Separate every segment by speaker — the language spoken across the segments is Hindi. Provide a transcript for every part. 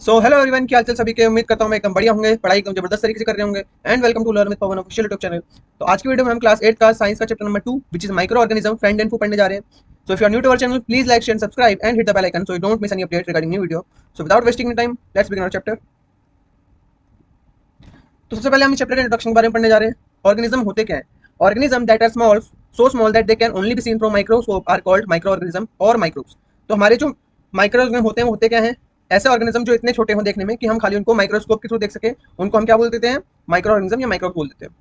Speaker 1: सो हेलो एवरीवन, क्या हालचाल सभी के। उम्मीद करता हूँ मैं एकदम बढ़िया होंगे, पढ़ाई एकदम जबरदस्त तरीके से कर रहे होंगे। And welcome to learn with Pawan official YouTube channel. तो आज की वीडियो में हम क्लास 8 का साइंस का chapter number 2 which is micro organism friend and foe पढ़ने जा रहे हैं। So if you are new to our channel, please like share subscribe and hit the bell icon so you don't miss any update regarding new video. So without wasting time, let's begin our chapter. तो सबसे पहले हम इस चैप्टर के इंट्रोडक्शन के बारे में पढ़ने जा रहे हैं। ऑर्गेनिज्म होते क्या है? Organism that are small, so small that they can only be seen from microscope are called micro organism और माइक्रोब्स। तो हमारे जो माइक्रो ऑर्गेनिज्म होते हैं वो होते क्या हैं? ऐसे ऑर्गेनिज्म जो इतने छोटे हों देखने में कि हम खाली उनको माइक्रोस्कोप के थ्रू देख सके, उनको हम क्या बोल देते हैं? माइक्रो ऑर्गेनिज्म या माइक्रोब बोल देते हैं।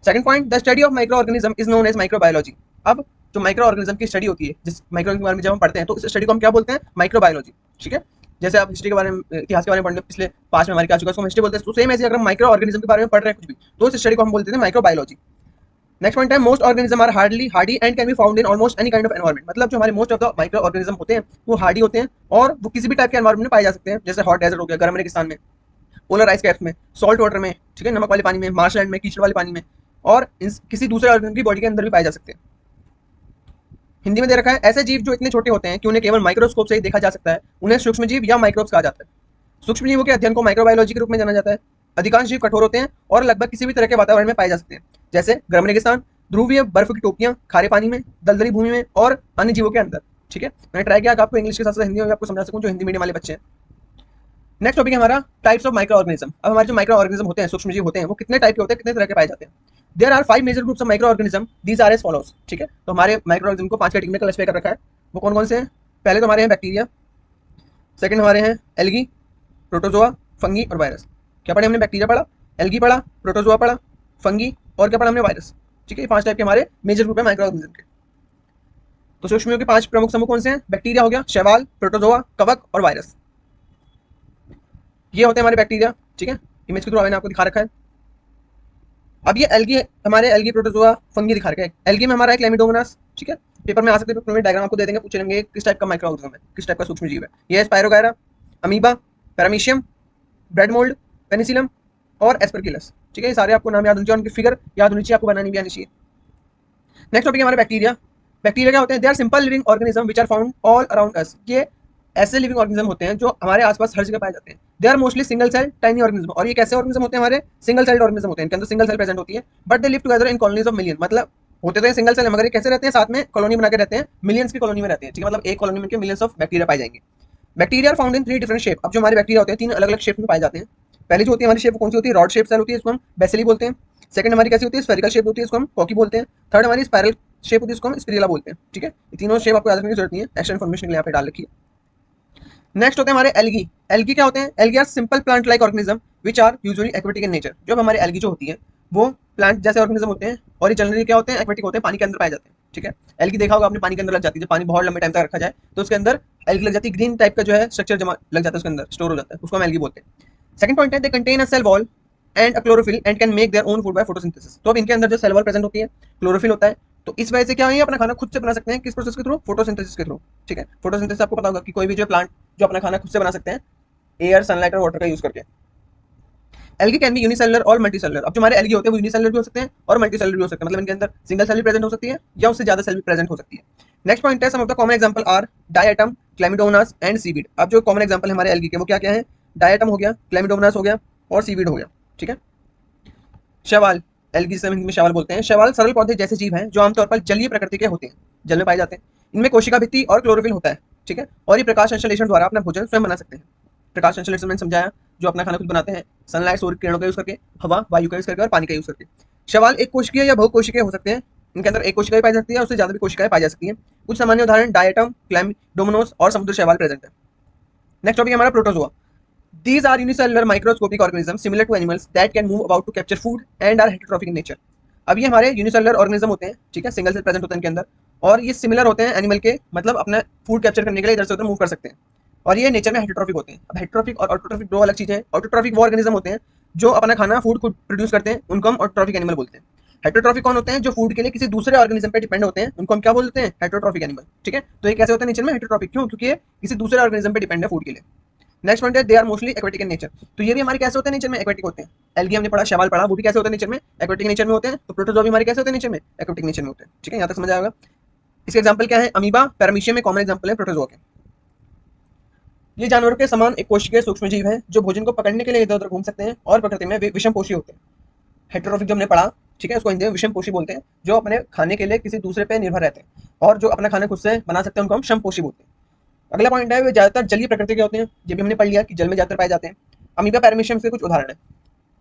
Speaker 1: Second point, the study of micro organism is known as microbiology. अब जो माइक्रो ऑर्गेनिज्म की स्टडी होती है, जिस माइक्रो के बारे में जब हम पढ़ते हैं तो इस स्टडी को हम क्या बोलते हैं? माइक्रोबायोलॉजी। ठीक है। जैसे आप हिस्ट्री के बारे में, इतिहास के बारे में पढ़ने पिछले पास में हमारे क्या चुका है, उसको हिस्ट्री बोलते हैं। तो सेम ऐसे अगर हम माइक्रो ऑर्गेनिज्म के बारे में पढ़ रहे हैं कुछ भी, तो इस स्टडी को हम बोलते हैं माइक्रोबायोलॉजी। नेक्स्ट पॉइंट है, most organism are hardly hardy and can be found in almost any kind of environment. मतलब जो हमारे most of the micro organism होते हैं वो हार्डी होते हैं और वो किसी भी टाइप के एनवायरमेंट में पाए जा सकते हैं। जैसे हॉट डेजर्ट हो गया, गर्म रेगिस्तान में, पोलर आइस कैप्स में, सॉल्ट वाटर में, ठीक है, नमक वाले पानी में, मार्शलैंड में, कीचड़ वाले पानी में, और किसी दूसरे ऑर्गेनिज्म की बॉडी के अंदर भी पाए जा सकते हैं। हिंदी में दे रखा है, ऐसे जीव जो इतने छोटे होते हैं कि उन्हें केवल माइक्रोस्कोप से ही देखा जा सकता है, उन्हें सूक्ष्म जीव या माइक्रोब्स कहा जाता है। सूक्ष्म जीवों के अध्ययन को माइक्रोबायोलॉजी के रूप में जाना जाता है। अधिकांश जीव कठोर होते हैं और लगभग किसी भी तरह के वातावरण में पाए जा सकते हैं, जैसे गर्म रेगिस्तान, ध्रुवीय बर्फ की टोपियां, खारे पानी में, दलदली भूमि में और अन्य जीवों के अंदर। ठीक है, मैंने ट्राई किया कि आपको इंग्लिश के साथ साथ हिंदी में भी आपको समझा सकूं जो हिंदी मीडियम वाले बच्चे हैं। नेक्स्ट टॉपिक है हमारा टाइप्स ऑफ माइक्रो ऑर्गेनिज्म। अब हमारे जो माइक्रो ऑर्गेनिज्म होते हैं, सूक्ष्म जीव होते हैं, वो कितने टाइप के होते हैं, कितने तरह के पाए जाते हैं? There are 5 major groups of micro organism, these are as follows. ठीक है, तो हमारे माइक्रो ऑर्गेनिज्म को 5 कैटेगरी में क्लासिफाई कर रखा है। वो कौन कौन से हैं? पहले तो हमारे हैं बैक्टीरिया, सेकंड हमारे हैं एल्गी, प्रोटोजोआ, फंगी और वायरस। क्या पढ़े हमने? बैक्टीरिया पढ़ा, एल्गी पढ़ा, प्रोटोजोआ पढ़ा, फंगी और क्या पढ़ा हमने? वायरस। ठीक है, ये 5 टाइप के हमारे मेजर ग्रुप है माइक्रो ऑर्गेनिज्म के। तो सूक्ष्म के 5 प्रमुख समूह कौन से हैं? बैक्टीरिया हो गया, शैवाल, प्रोटोजोआ, कवक और वायरस। ये होते हैं हमारे बैक्टीरिया। ठीक है, इमेज के थ्रू मैंने आपको दिखा रखा है। अब ये एल्गी, हमारे एल्गी, प्रोटोजोआ, फंगी दिखा रखा है। एल्गी में हमारा है क्लेमिडोमोनास। ठीक है, पेपर में आ सकते हैं, डायग्राम आपको दे देंगे, पूछेंगे किस टाइप का माइक्रो ऑर्गेनिज्म है, किस टाइप का सूक्ष्म जीव है। ये है spirogyra, amoeba, paramecium, bread mould, penicillium और एस्परगिलस। ठीक है, ये सारे आपको नाम याद होने चाहिए, उनकी फिगर याद होनी चाहिए, आपको बनानी भी आनी चाहिए। नेक्स्ट टॉपिक है हमारे बैक्टीरिया। बैक्टीरिया क्या होते हैं? They are simple living organism which are found all around us. ये ऐसे लिविंग ऑर्गेनिज्म होते हैं जो हमारे आसपास हर जगह पाए जाते हैं। They are mostly single cell tiny organism. और ये कैसे ऑर्गेनिज्म होते हैं? हमारे सिंगल सेल ऑर्गेनिज्म होते हैं, इनके अंदर सिंगल सेल प्रेजेंट होती है, but they live together in colonies of million. मतलब होते तो ये सिंगल सेल है, मगर ये कैसे रहते हैं? साथ में कॉलोनी बना के रहते हैं, मिलियंस की कॉलोनी में रहते हैं। ठीक है, मतलब एक कॉलोनी में मिलियंस ऑफ बैक्टीरिया पाए जाएंगे। Bacteria are found in 3 different shape. अब जो हमारे बैक्टीरिया होते हैं 3 अलग अलग शेप में पाए जाते हैं। पहली जो होती है हमारी शेप कौन सी होती है? रॉड शेप सेल होती है, इसको हम बेसिली बोलते हैं। सेकंड हमारी कैसी होती है? स्फेरिकल शेप होती है, इसको हम कॉकी बोलते हैं। थर्ड हमारी स्पाइरल शेप होती है, इसको हम स्पिरिला बोलते हैं। ठीक है, ये तीनों शेप आपको याद रखने की जरूरत नहीं है, एक्स्ट्रा इन्फॉर्मेशन के लिए यहाँ पे डाल रखी है। नेक्स्ट होते हैं हमारे एल्गी। एल्गी क्या होते हैं? Algae are simple plant like organism which are usually aquatic in nature. जो हमारे एल्गी जो होती है वो प्लांट जैसे ऑर्गेनिज्म होते हैं, और ये जनरली क्या होते हैं? एक्वेटिक होते हैं, पानी के अंदर पाए जाते हैं। ठीक है, एल्गी देखा होगा आपने, पानी के अंदर लग जाती है। जब पानी बहुत लंबे टाइम तक रखा जाए तो उसके अंदर एल्गी लग जाती है, ग्रीन टाइप का जो है स्ट्रक्चर जमा लग जाता है, उसके अंदर स्टोर हो जाता है, उसको हम एल्गी बोलते हैं। सेकंड पॉइंट है, they contain a cell wall and a chlorophyll and can make their own food by photosynthesis. तो अब इनके अंदर जो सेल वॉल प्रेजेंट होती है, क्लोरोफिल होता है, तो इस वजह से क्या है, अपना खाना खुद से बना सकते हैं। किस प्रोसेस के थ्रू? फोटोसिंथेसिस के थ्रू। ठीक है, फोटोसिंथेसिस आपको पता होगा कि कोई भी जो प्लांट जो अपना खाना खुद से बना सकते हैं एयर, सनलाइट और वाटर का यूज करके। एल्गी कैन बी यूनिसेलुलर और मल्टीसेलुलर। अब जो हमारे एल्गी होते हैं वो यूनिसेलुलर भी हो सकते हैं और मल्टीसेलुलर भी हो सकते हैं, मतलब इनके अंदर सिंगल सेल भी प्रेजेंट हो सकती है या उससे ज्यादा सेल भी प्रेजेंट हो सकती है। नेक्स्ट पॉइंट है, some of the common example are diatom, chlamydomonas and seaweed. अब जो कॉमन एग्जांपल है हमारे एल्गी के वो क्या क्या है? डायटम हो गया, क्लेमिडोमोनास हो गया और सीवीड हो गया। ठीक है, शैवाल, एल्गी जिसे हम हिंदी में शैवाल बोलते हैं। शैवाल सरल पौधे जैसे जीव हैं जो आमतौर पर जलीय प्रकृति के होते हैं, जल में पाए जाते हैं। इनमें कोशिका भित्ति और क्लोरोफिल होता है। ठीक है, और ये प्रकाश संश्लेषण द्वारा अपना भोजन स्वयं बना सकते हैं। प्रकाश संश्लेषण मैंने समझाया, जो अपना खाना खुद बनाते हैं, सनलाइट, सूर्य किरणों का यूज करके, हवा, वायु का यूज करके और पानी का यूज करके। शैवाल एक कोशिकीय या बहुकोशिकीय हो सकते हैं। इनके अंदर एक कोशिका पाई जाती है, उससे ज्यादा भी कोशिकाएं पाई जा सकती हैं। कुछ सामान्य उदाहरण डायटम, क्लेमिडोमोनास और समुद्र शैवाल प्रेजेंट है। नेक्स्ट टॉपिक हमारा protozoa. These are unicellular microscopic organisms similar to animals that can move about to capture food and are heterotrophic in nature. अब ये हमारे यूनिसेलुलर ऑर्गेनिज्म होते हैं। ठीक है, सिंगल सेल प्रेजेंट होते हैं इनके अंदर, और ये सिमिलर होते हैं एनिमल के, मतलब अपना फूड कैप्चर करने के लिए इधर से उधर मूव कर सकते हैं। और ये नेचर में हेटरोट्रॉफिक होते हैं। अब हेटरोट्रॉफिक और ऑटोट्रॉफिक दो अलग चीजें हैं। ऑटोट्रॉफिक वो ऑर्गेनिज्म होते हैं जो अपना खाना फूड खुद प्रोड्यूस करते हैं, उनको हम ऑटोट्रॉफिक एनिमल बोलते हैं। हेटरोट्रॉफिक कौन होते हैं? जो फूड के लिए किसी दूसरे ऑर्गेनिज्म पे डिपेंड होते हैं, उनको हम क्या बोलते हैं? Heterotrophic animal. ठीक है, तो ये कैसे होता है नेचर में? हेटरोट्रॉफिक। क्यों? क्योंकि ये किसी दूसरे ऑर्गेनिज्म पे डिपेंड है फूड के लिए। नेक्स्ट पॉइंट है, they are mostly aquatic in nature. तो ये भी हमारे कैसे होते हैं नेचर में? एक्वेटिक होते हैं। एल्गी हमने पढ़ा, शैवाल पढ़ा, वो भी कैसे होते हैं नेचर में? एक्वेटिक नेचर में होते हैं। तो प्रोटोजोआ भी हमारे कैसे होते हैं नेचर में? एक्वेटिक नेचर में होते हैं। ठीक है, यहाँ तक समझ आएगा। इसके एग्जांपल क्या है? अमीबा, पैरामीशियम में कॉमन एग्जांपल है प्रोटोजोआ के। ये जानवरों के समान एक कोशिकीय सूक्ष्मजीव हैं जो भोजन को पकड़ने के लिए इधर उधर घूम सकते हैं और प्रकृति में विषमपोषी होते हैं। हेटेरोट्रॉफिक जो हमने पढ़ा, ठीक है, उसको हिंदी में विषमपोषी बोलते हैं, जो अपने खाने के लिए किसी दूसरे पे निर्भर रहते हैं और जो अपना खाना खुद से बना सकते हैं उनको हम समपोषी बोलते हैं। अगला पॉइंट है, वे ज्यादातर जलीय प्रकृति के होते हैं। ये भी हमने पढ़ लिया कि जल में ज्यादातर पाए जाते हैं। अमीबा, पैरामीशियम से कुछ उदाहरण है।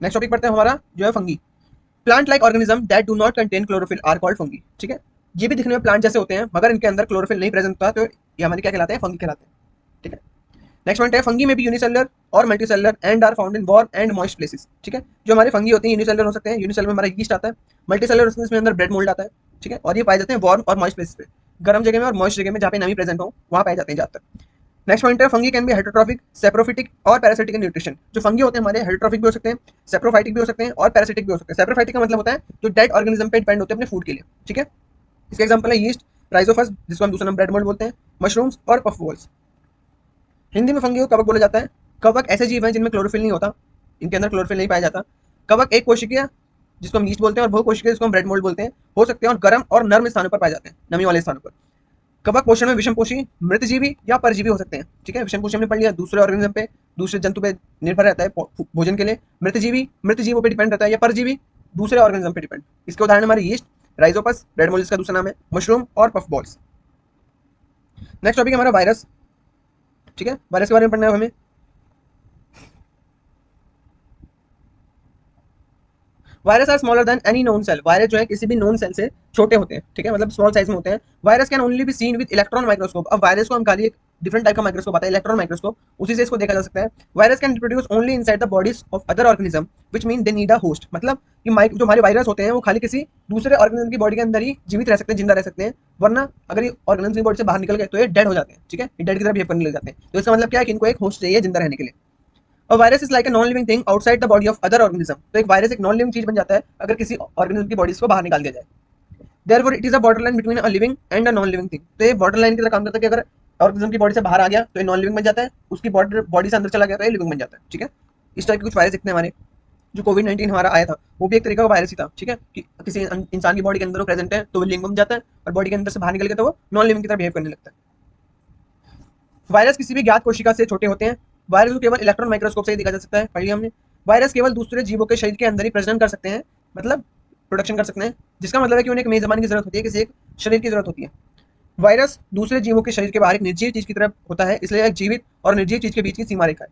Speaker 1: नेक्स्ट टॉपिक पढ़ते हैं हमारा जो है fungi. Plant like organism that do not contain chlorophyll are called fungi. ठीक है, ये भी दिखने में प्लांट जैसे होते हैं मगर इनके अंदर क्लोरोफिल नहीं प्रेजेंट होता, तो ये हमारे क्या कहलाते हैं, फंगी कहलाते हैं। ठीक है, नेक्स्ट पॉइंट है, फंगी में भी यूनिसेलुलर और multicellular and are found in warm and moist places. ठीक है, जो हमारे फंगी होते हैं यूनिसेलुलर हो सकते हैं, यूनिसेलुलर में हमारा यीस्ट आता है, मल्टीसेलुलर उसमें अंदर ब्रेड मोल्ड आता है। ठीक है, और ये पाए जाते हैं वार्म और मॉइस्ट प्लेसेस पे, गर्म जगह में और मॉइस्ट जगह में जहाँ पे नमी प्रेजेंट हो वहाँ पाए जाते हैं ज्यादातर। नेक्स्ट पॉइंट है, fungi can be heterotrophic, saprophytic और पैरासिटिक इन न्यूट्रिशन। जो फंगी होते हैं हमारे हेटेरोट्रॉफिक भी हो सकते हैं, सेप्रोफाइटिक भी हो सकते हैं और पैरासिटिक भी हो सकते हैं। सेप्रोफाइटिक का मतलब होता है जो डेड ऑर्गेनिज्म पे डिपेंड होते हैं अपने फूड के लिए। ठीक है, इसके एग्जांपल है यीस्ट, राइजोफस जिसको हम दूसरा नाम ब्रेड मोल्ड बोलते हैं, मशरूम्स और पफ बॉल्स। हिंदी में फंगी को कवक बोला जाता है। कवक ऐसे जीव हैं जिनमें क्लोरोफिल नहीं होता, इनके अंदर क्लोरोफिल नहीं पाया जाता। कवक एक कोशिकीय जिसको हम यीस्ट बोलते हैं और बहुकोशिकीय जिसको हम ब्रेड मोल्ड बोलते हैं हो सकते हैं और गर्म और नर्म स्थानों पर पाए जाते हैं, नमी वाले स्थानों पर। कवक पोषण में विषमपोषी, मृतजीवी या परजीवी हो सकते हैं। ठीक है, विषमपोषी हमने पढ़ लिया, दूसरे ऑर्गेनिज्म पे, दूसरे जंतु पे निर्भर रहता है भोजन के लिए। मृतजीवी मृतजीवों पे डिपेंड रहता है, या परजीवी दूसरे ऑर्गेनिज्म पे डिपेंड। इसके उदाहरण हमारे यीस्ट, राइजोपस, ब्रेड मोल्ड जिसका दूसरा नाम है, मशरूम और पफ बॉल्स। नेक्स्ट टॉपिक हमारा वायरस। ठीक है, वायरस के बारे में पढ़ना है हमें। Virus are smaller than any known cell. Virus जो है किसी भी नोन सेल से छोटे होते हैं। ठीक है, मतलब स्मॉल साइज में होते हैं। Virus can only be seen with electron microscope. अब वायरस को हम खाली एक डिफरेंट टाइप का माइक्रोस्कोप आता है, इलेक्ट्रॉन माइक्रोस्कोप, उसी से इसको देखा जा सकता है। Virus can reproduce only inside the bodies of other organism which mean they need a host. मतलब कि जो हमारे वायरस होते हैं वो खाली किसी दूसरे ऑर्गेनिज्म की बॉडी के अंदर ही जीवित रह सकते हैं, जिंदा रह सकते हैं, वरना अगर ये ऑर्गेनिज्म की बॉडी से बाहर निकल गए तो ये डेड हो जाते हैं। ठीक है, ये डेड की तरह बिहेव करने लग जाते हैं। तो इसका मतलब क्या है कि इनको एक होस्ट चाहिए जिंदा रहने के लिए। और virus is like a non living thing outside the body of other organism. तो एक वायरस एक नॉन लिविंग चीज बन जाता है अगर किसी ऑर्गेनिज्म की बॉडी को बाहर निकाल दिया जाए। Therefore it is a border line between a living and a non living thing. तो ये बॉर्डर लाइन की तरह काम करता है कि अगर ऑर्गेनिज्म की बॉडी से बाहर आ गया तो ये नॉन लिविंग बन जाता है, उसकी बॉडी से अंदर चला गया तो ये लिविंग बन जाता है। ठीक है, इस टाइप के कुछ वायरस दिखते हैं हमारे। जो कोविड-19 हमारा आया था वो भी एक तरीका का वायरस ही था। ठीक है, कि किसी इंसान की बॉडी के अंदर वो प्रेजेंट है तो वो लिविंग बन जाता है, और बॉडी के अंदर से बाहर निकल गया तो वो नॉन लिविंग की तरह बिहेव करने लगता है। वायरस किसी भी ज्ञात कोशिका से छोटे होते हैं। वायरस को केवल इलेक्ट्रॉन माइक्रोस्कोप से ही देखा जा सकता है, पढ़ लिया हमने। वायरस केवल दूसरे जीवों के शरीर के अंदर ही प्रजनन कर सकते हैं, मतलब प्रोडक्शन कर सकते हैं, जिसका मतलब है कि उन्हें एक मेजबान की जरूरत होती है, किसी एक शरीर की जरूरत होती है। वायरस दूसरे जीवों के शरीर के बाहर एक निर्जीव चीज की तरह होता है, इसलिए एक जीवित और निर्जीव चीज के बीच की सीमा रेखा है।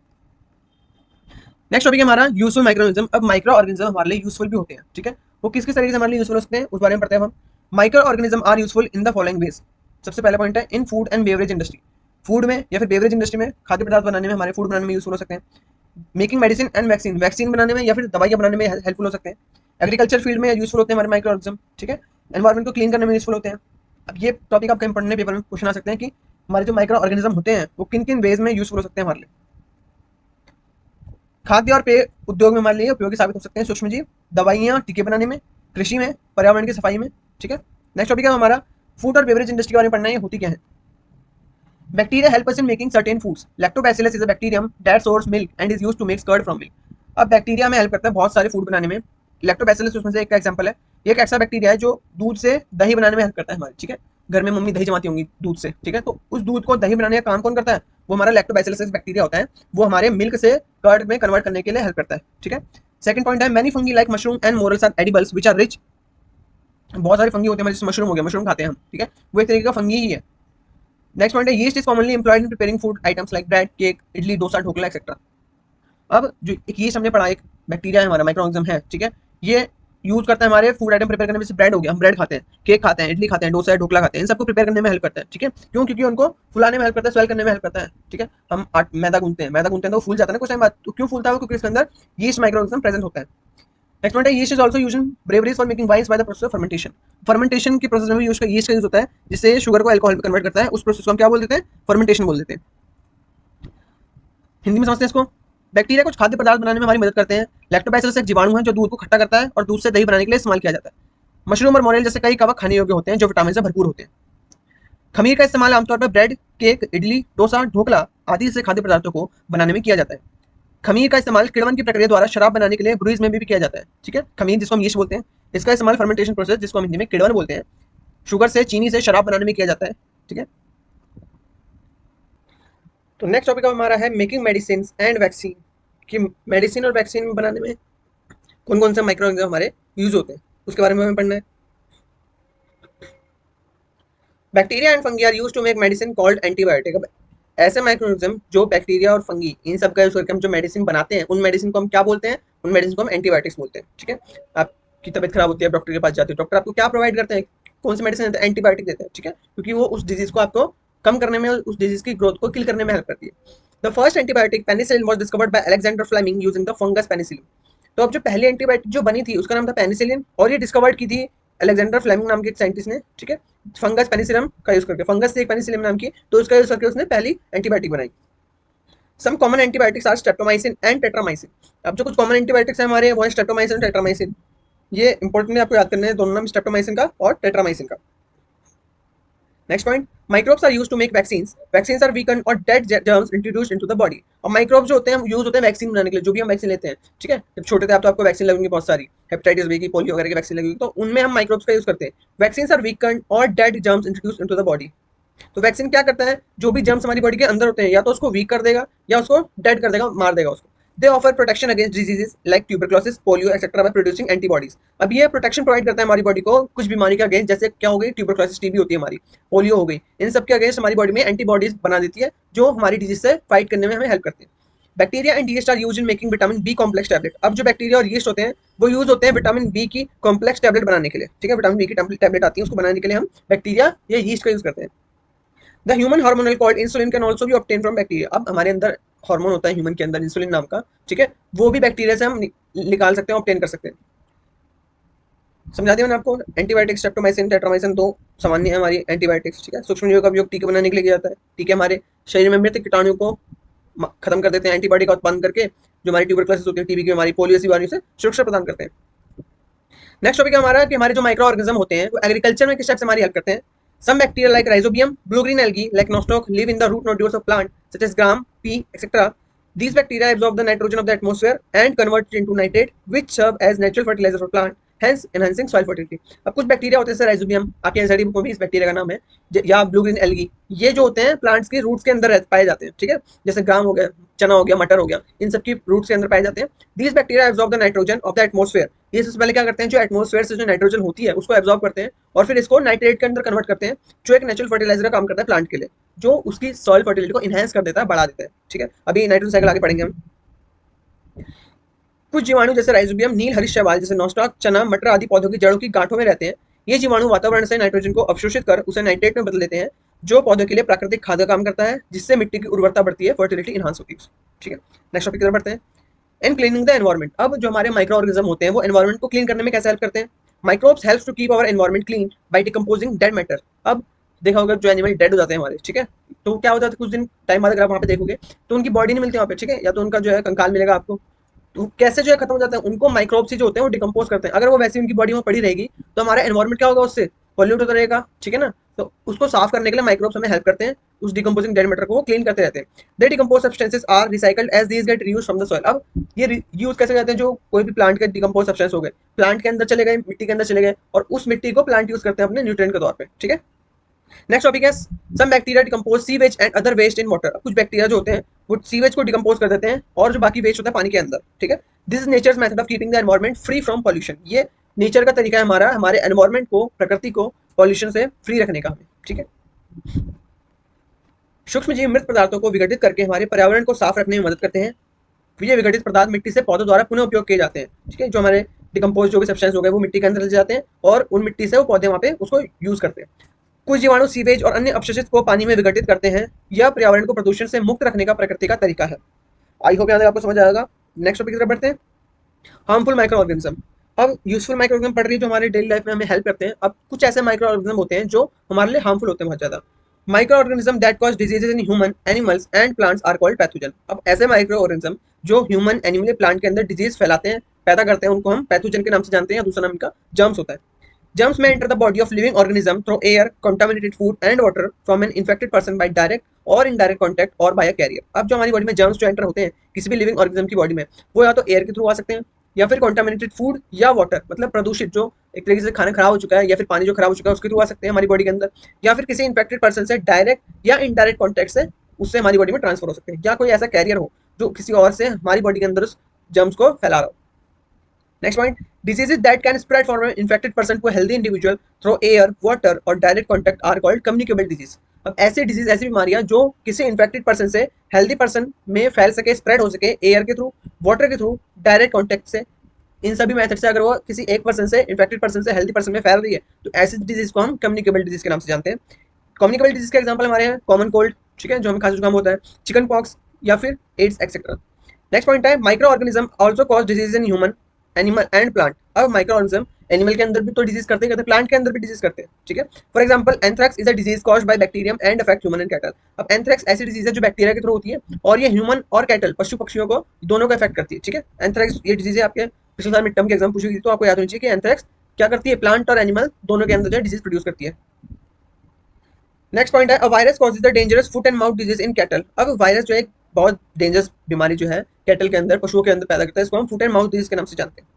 Speaker 1: नेक्स्ट टॉपिक है हमारा यूजफुल माइक्रो ऑर्गेनिज्म। अब माइक्रो ऑर्गेनिज्म हमारे लिए यूजफुल भी होते हैं। ठीक है, वो किस किस तरीके से हमारे लिए यूजफुल हो सकते हैं उस बारे में पढ़ते हैं हम। Microorganism are useful in the following ways. सबसे पहला पॉइंट है in food and beverage industry. Food में या फिर बेवरेज इंडस्ट्री में, खाद्य पदार्थ बनाने में, हमारे फूड बनाने में यूजफुल हो सकते हैं। Making medicine and vaccine, vaccine बनाने में या फिर दवाइयाँ बनाने में हेल्पफुल हो सकते हैं। एग्रीकल्चर फील्ड में यूजफुल होते हैं हमारे माइक्रो ऑर्गेनिज्म। ठीक है, एनवायरमेंट को क्लीन करने में यूजफुल होते हैं। अब ये टॉपिक आप कहीं पढ़ने पेपर में क्वेश्चन आ सकते हैं कि हमारे जो माइक्रो ऑर्गेनिज्म होते हैं वो किन किन वेज में यूजफुल हो सकते हैं हमारे लिए। खाद्य और पेय उद्योग में हमारे लिए उपयोगी साबित हो सकते हैं सूक्ष्मजीव, दवाइयाँ, टीके बनाने में, कृषि में, पर्यावरण की सफाई में। ठीक है, नेक्स्ट टॉपिक है हमारा फूड और बेवरेज इंडस्ट्री के बारे में पढ़ना है, ये होती क्या है। Bacteria help us in making certain foods. Lactobacillus is a bacterium that stores milk and is used to make curd from milk. अब बैक्टीरिया में हेल्प करता है बहुत सारे फूड बनाने में। लैक्टोबैसिलस उसमें से एक का एग्जांपल है। ये एक ऐसा बैक्टीरिया है जो दूध से दही बनाने में हेल्प करता है हमारे। ठीक है, घर में मम्मी दही जमाती होंगी दूध से। ठीक है, तो उस दूध को दही बनाने का काम कौन करता है, वो हमारा लैक्टोबैसिलस बैक्टीरिया होता है। वो हमारे मिल्क से कर्ड में कन्वर्ट करने के लिए हेल्प करता है। ठीक है, सेकंड पॉइंट है many fungi like mushroom and morels are edibles which are rich. बहुत सारे फंगी होते हैं, जैसे मशरूम हो गया, मशरूम खाते हैं हम। ठीक है, वो एक तरीके का फंगी ही है। नेक्स्ट पॉइंट है yeast is commonly employed in preparing food items like bread, cake, idli, dosa, dhokla etcetera. अब जो एक यीस्ट हमने पढ़ा, एक बैक्टीरिया है हमारा, माइक्रो ऑर्गेनिज्म है। ठीक है, ये यूज करता है हमारे फूड आइटम प्रिपेयर करने में। जैसे ब्रेड हो गया, हम ब्रेड खाते हैं, केक खाते हैं, इडली खाते हैं, डोसा ढोकला खाते हैं, इन सबको प्रिपेयर करने में हेल्प करता है। ठीक है, क्यों, क्योंकि उनको फुलाने में हेल्प करता है, स्वेल करने में हेल्प करता है। ठीक है, हम मैदा गूंथते हैं, मैदा गूंथते हैं तो फूल जाता है ना कुछ टाइम बाद। तो क्यों फूलता है वो, क्योंकि इसके अंदर यीस्ट माइक्रो ऑर्गेनिज्म प्रेजेंट होता है। नेक्स्ट पॉइंट है yeast is also used in breweries for making wines by the process of fermentation. Fermentation के प्रोसेस में भी यीस्ट का यूज होता है, जिससे शुगर को अल्कोहल में कन्वर्ट करता है। उस प्रोसेस को हम क्या बोल देते हैं, फर्मेंटेशन बोल देते हैं। हिंदी में समझते हैं इसको। बैक्टीरिया कुछ खाद्य पदार्थ बनाने में हमारी मदद करते हैं। लैक्टोबैसिलस एक जीवाणु है जो दूध को खट्टा करता है और दूध से दही बनाने के लिए इस्तेमाल किया जाता है। मशरूम और मोरेल जैसे कई कवक खाने योग्य होते हैं जो विटामिन से भरपूर होते हैं। खमीर का इस्तेमाल आमतौर पर ब्रेड, केक, इडली, डोसा, ढोकला आदि से खाद्य पदार्थों को बनाने में किया जाता है। खमीर का इस्तेमाल किण्वन की प्रक्रिया द्वारा शराब बनाने के लिए ब्रूइज में भी किया जाता है। ठीक है, खमीर जिसको हम यीस्ट बोलते हैं, इसका इस्तेमाल फर्मेंटेशन प्रोसेस जिसको हम हिंदी में किण्वन बोलते हैं, शुगर से, चीनी से शराब बनाने में किया जाता है। ठीक है, तो नेक्स्ट टॉपिक हमारा है मेकिंग मेडिसिन एंड वैक्सीन, कि मेडिसिन और वैक्सीन बनाने में कौन कौन से माइक्रो ऑर्गेनिज्म हमारे यूज होते हैं, उसके बारे में हमें पढ़ना है। Bacteria and fungi are use to make medicine called antibiotic. अब ऐसे माइक्रोऑर्गेनिज्म जो बैक्टीरिया और फंगी इन सब का यूज करके हम जो मेडिसिन बनाते हैं, उन मेडिसिन को हम क्या बोलते हैं? उन मेडिसिन को हम एंटीबायोटिक्स बोलते हैं। ठीक है, आपकी तबियत खराब होती है, डॉक्टर के पास जाते हो, डॉक्टर आपको क्या प्रोवाइड करते हैं? कौन सी मेडिसिन देते हैं? एंटीबायोटिक देते हैं। ठीक है, क्योंकि वो उस डिजीज को आपको कम करने में, उस डिजीज की ग्रोथ को किल करने में हेल्प करती है। The first antibiotic penicillin was discovered by Alexander Fleming using the fungus penicillin. तो अब जो पहली एंटीबायोटिक जो बनी थी उसका नाम था पेनिसिलिन, और ये डिस्कवर्ड की थी अलेक्जेंडर फ्लेमिंग नाम के एक साइंटिस्ट ने। ठीक है, फंगस पेनिसिलिन का यूज करके, फंगस से एक पेनिसिलिन नाम की, तो उसका यूज करके उसने पहली एंटीबायोटिक बनाई। Some common antibiotics are streptomycin and tetramycin. अब जो कुछ कॉमन एंटीबायोटिक्स हैं हमारे, वो है स्ट्रेप्टोमाइसिन और टेट्रामाइसिन। ये इंपॉर्टेंट है, आपको याद करने हैं दोनों नाम, स्ट्रेप्टोमाइसिन का और टेट्रामाइसिन का। Next point, microbes are used to make vaccines. Vaccines are weaken or dead germs introduced into the body. और माइक्रोब्स जो होते हैं यूज होते हैं वैक्सीन बनाने के लिए, जो भी हम वैक्सीन लेते हैं। ठीक है, जब छोटे थे आप तो आपको वैक्सीन लगेंगी बहुत सारी, हेपेटाइटिस बी की, पोलियो वगैरह की वैक्सीन लगेगी, तो उनमें हम माइक्रोब्स का यूज करते हैं। Vaccines are weaken or dead germs introduced into the body. तो वैक्सीन क्या करता है? जो भी जर्म्स हमारी बॉडी के अंदर होते हैं, या तो उसको वीक कर देगा या उसको डेड कर देगा, मार देगा उसको। दे offer protection against diseases like tuberculosis, polio etcetera by producing antibodies. अब ये प्रोटेक्शन प्रोवाइड करता है हमारी बॉडी को कुछ बीमारी के अगेंस्ट, जैसे क्या हो गई, ट्यूबरक्लोसिस, टीबी होती है हमारी, पोलियो हो गई, इन सब के अगेंस्ट हमारी बॉडी में एंटीबॉडीज बना देती है, जो हमारी डिजीज से फाइट करने में हमें हेल्प करते हैं। Bacteria and yeast are used in making vitamin B complex tablet. अब जो बैक्टीरिया और यीस्ट होते हैं वो यूज होते हैं विटामिन बी की कॉम्प्लेक्स टैबलेट बनाने के लिए। ठीक है, विटामिन बी की टैबलेट आती है, उसको बनाने के लिए हम बैक्टीरिया या यीस्ट का यूज करते हैं। The human hormonal called insulin can also be obtain from bacteria. अब हमारे अंदर हार्मोन होता है ह्यूमन के अंदर, इंसुलिन नाम का। ठीक है, वो भी बैक्टीरिया से हम निकाल सकते हैं, ऑब्टेन कर सकते हैं। समझा दिया मैंने आपको। एंटीबायोटिक्स स्ट्रेप्टोमाइसिन टेट्रामाइसिन दो सामान्य है हमारी एंटीबायोटिक्स। ठीक है, सूक्ष्मजीवों का उपयोग टीके बनाने के लिए किया जाता है। टीके हमारे शरीर में मृत कीटाणु को खत्म कर देते हैं, एंटीबॉडी का उत्पन्न करके, जो हमारी ट्यूबरक्लोसिस होती है, टीबी की बीमारी, पोलियो सी बीमारी से सुरक्षा प्रदान करते हैं। नेक्स्ट टॉपिक है हमारा कि हमारे जो माइक्रो ऑर्गेनिज्म होते हैं वो एग्रीकल्चर में किस टाइप से हमारी हेल्प करते हैं। Some bacteria like rhizobium, blue green algae like nostoc live in the root nodules of plant such as gram, pea etcetera. These bacteria absorb the nitrogen of the atmosphere and convert it into nitrate, which serve as natural fertilizer for plant, hence enhancing soil fertility. अब कुछ बैक्टीरिया होते हैं जैसे राइजोबियम, आपके एनसीईआरटी बुक में भी इस बैक्टीरिया का नाम है, या ब्लू ग्रीन एल्गी, ये जो होते हैं प्लांट्स के रूट्स के अंदर पाए जाते हैं। ठीक है, जैसे ग्राम हो गया, चना हो गया, मटर हो गया, इन सब की रूट्स के अंदर पाए जाते हैं। These bacteria absorb the nitrogen of the atmosphere. ये सबसे पहले क्या करते हैं, जो एटमोस्फेयर से जो नाइट्रोजन होती है उसको एब्जॉर्ब करते हैं और फिर इसको नाइट्रेट के अंदर कन्वर्ट करते हैं, जो एक नेचुरल फर्टिलाइजर का काम करता है प्लांट के लिए, जो उसकी सॉइल फर्टिलिटी को इनहेंस कर देता है, बढ़ा देता है। ठीक है, अभी नाइट्रोजन साइकिल आगे पढ़ेंगे हम। कुछ जीवाणु जैसे राइजोबियम, नील हरित शैवाल जैसे नॉस्टॉक, चना, मटर आदि पौधों की जड़ों की गांठों में रहते हैं। ये जीवाणु वातावरण से नाइट्रोजन को अवशोषित कर उसे नाइट्रेट में बदल देते हैं, जो पौधों के लिए प्राकृतिक खाद का काम करता है, जिससे मिट्टी की उर्वरता बढ़ती है, फर्टिलिटी इनहांस होती है। ठीक है, नेक्स्ट टॉपिक की तरफ बढ़ते हैं। इन क्लीनिंग द एनवायरमेंट। अब जो हमारे माइक्रो ऑर्गेनिज्म होते हैं वो एनवायरमेंट को क्लीन करने में कैसे हेल्प करते हैं। Microbes helps to keep our environment clean by decomposing dead matter. अब देखा होगा जो एनिमल डेड हो जाते हैं हमारे, ठीक है, तो क्या हो जाता है, कुछ दिन टाइम बाद अगर आप वहाँ पे देखोगे तो उनकी बॉडी नहीं मिलती वहाँ पे। ठीक है, या तो उनका जो है कंकाल मिलेगा आपको, तो कैसे जो है खत्म हो जाता है, उनको माइक्रोब्स ही जो होते हैं वो डिकम्पोज करते हैं। अगर वो वैसे उनकी बॉडी में पड़ी रहेगी तो हमारा एनवायरमेंट क्या होगा, उससे पॉल्यूट होता रहेगा। ठीक है ना, तो उसको साफ करने के लिए माइक्रोब्स हमें हेल्प करते हैं, उस डिकम्पोजिंग डेड मैटर को वो क्लीन करते रहते हैं। They decompose substances are recycled as these get reused from the soil. अब ये यूज कैसे करते हैं, जो कोई भी प्लांट के डिकम्पोज सब्सटेंस हो गए, प्लांट के अंदर चले गए, मिट्टी के अंदर चले गए, और उस मिट्टी को प्लांट यूज करते हैं अपने न्यूट्रिएंट के तौर पे। ठीक है, नेक्स्ट टॉपिक है some bacteria decompose sewage and other waste in water. कुछ बैक्टीरिया जो होते हैं वो सीवेज को डिकम्पोज कर देते हैं और जो बाकी वेस्ट होता है पानी के अंदर। ठीक है, this is nature's method of keeping the environment free from pollution. ये नेचर का तरीका है हमारा, हमारे एनवायरमेंट को, प्रकृति को पॉल्यूशन से फ्री रखने का हमें। ठीक है, सूक्ष्म जीव मृत पदार्थों को विघटित करके हमारे पर्यावरण को साफ रखने में मदद करते हैं। ये विघटित पदार्थ मिट्टी से पौधों द्वारा पुनः उपयोग किए जाते हैं। ठीक है, जो हमारे डिकम्पोज जो भी सब्सटेंस हो गए वो मिट्टी के अंदर चले जाते हैं और उन मिट्टी से वो पौधे वहाँ पे उसको यूज करते हैं। कुछ जीवाणु सीवेज और अन्य अपशिष्ट को पानी में विघटित करते हैं। यह पर्यावरण को प्रदूषण से मुक्त रखने का प्रकृति का तरीका है। आई होप यहाँ तक आपको समझ आएगा। नेक्स्ट टॉपिक की तरफ बढ़ते हैं, हार्मफुल माइक्रो ऑर्गेनिज्म। अब यूजफुल माइक्रो ऑर्गेनिज्म पढ़ रही है जो हमारे डेली लाइफ में हमें हेल्प करते हैं। अब कुछ ऐसे माइक्रो ऑर्गेनिज्म होते हैं जो हमारे लिए हार्मफुल होते हैं बहुत ज्यादा। Microorganism that cause diseases in human animals and plants are called pathogen. अब ऐसे माइक्रो ऑर्गेनिज्म जो ह्यूमन, एनिमल, प्लांट के अंदर डिजीज फैलाते हैं, पैदा करते हैं, उनको हम पैथोजन के नाम से जानते हैं, या दूसरा नाम इनका जर्म्स होता है। Germs may enter the body of living organism through air, contaminated food and water from an infected person by direct or indirect contact or by a carrier। अब जो हमारी बॉडी में जर्म्स जो एंटर होते हैं किसी भी लिविंग ऑर्गेनिज्म की बॉडी में, वो या तो एयर के थ्रू आ सकते हैं, या फिर कॉन्टामिनेटेड फूड या वाटर, मतलब प्रदूषित जो एक तरीके से खाना खराब हो चुका है या फिर पानी जो खराब हो चुका है उसके थ्रू आ सकते हैं हमारी बॉडी के अंदर, या फिर किसी इन्फेक्टेड पर्सन से डायरेक्ट या इनडायरेक्ट कॉन्टैक्ट से उससे हमारी बॉडी में ट्रांसफर हो सकते हैं, या कोई ऐसा कैरियर हो जो किसी और से हमारी बॉडी के अंदर उस जर्म्स को फैला रहा हो। Next point, diseases that can spread from an infected person to a healthy individual through air, water और direct contact are called communicable disease। अब ऐसे डिजीज, ऐसी बीमारियां जो किसी इन्फेक्टेड पर्सन से हेल्दी पर्सन में फैल सके, स्प्रेड हो सके, एयर के थ्रू, वाटर के थ्रू, डायरेक्ट कॉन्टेक्ट से, इन सभी मेथड से अगर वो किसी एक पर्सन से, इन्फेक्टेड पर्सन से हेल्दी पर्सन में फैल रही है, तो ऐसी डिजीज को हम कम्युनिकेबल डिजीज के नाम से जानते हैं। कम्युनिकेबल डिजीज के एग्जाम्पल हमारे हैं कॉमन कोल्ड, ठीक है, जो हमें खांसी जुकाम होता है, चिकन पॉक्स या फिर एड्स एक्सेट्रा। नेक्स्ट पॉइंट है micro organism also cause disease in human, animal and plant. अब माइक्रो ऑर्गेनिज्म एनिमल के अंदर भी तो डिजीज करते हैं, प्लांट के अंदर भी डिजीज करते हैं, ठीक है। For example anthrax is a disease caused by bacterium and affect human and cattle. अब एंथ्रैक्स ऐसी डिजीज है जो बैक्टीरिया के थ्रू होती है और ये ह्यूमन और कैटल, पशु पक्षियों को दोनों को अफेक्ट करती है, ठीक है। एंथ्रैक्स ये डिजीज है, आपके पिछले साल मिड टर्म के एग्जाम पूछी गई तो आपको याद होनी चाहिए कि एंथ्रैक्स क्या करती है, प्लांट और एनिमल दोनों के अंदर जो डिजीज प्रोड्यूस करती है। नेक्स्ट पॉइंट है, a virus causes the dangerous foot and mouth disease in cattle. अब वायरस जो है एक बहुत डेंजरस बीमारी जो है कैटल के अंदर, पशुओं के अंदर पैदा करता है, इसको हम फुट एंड माउथ डिजीज के नाम से जानते हैं।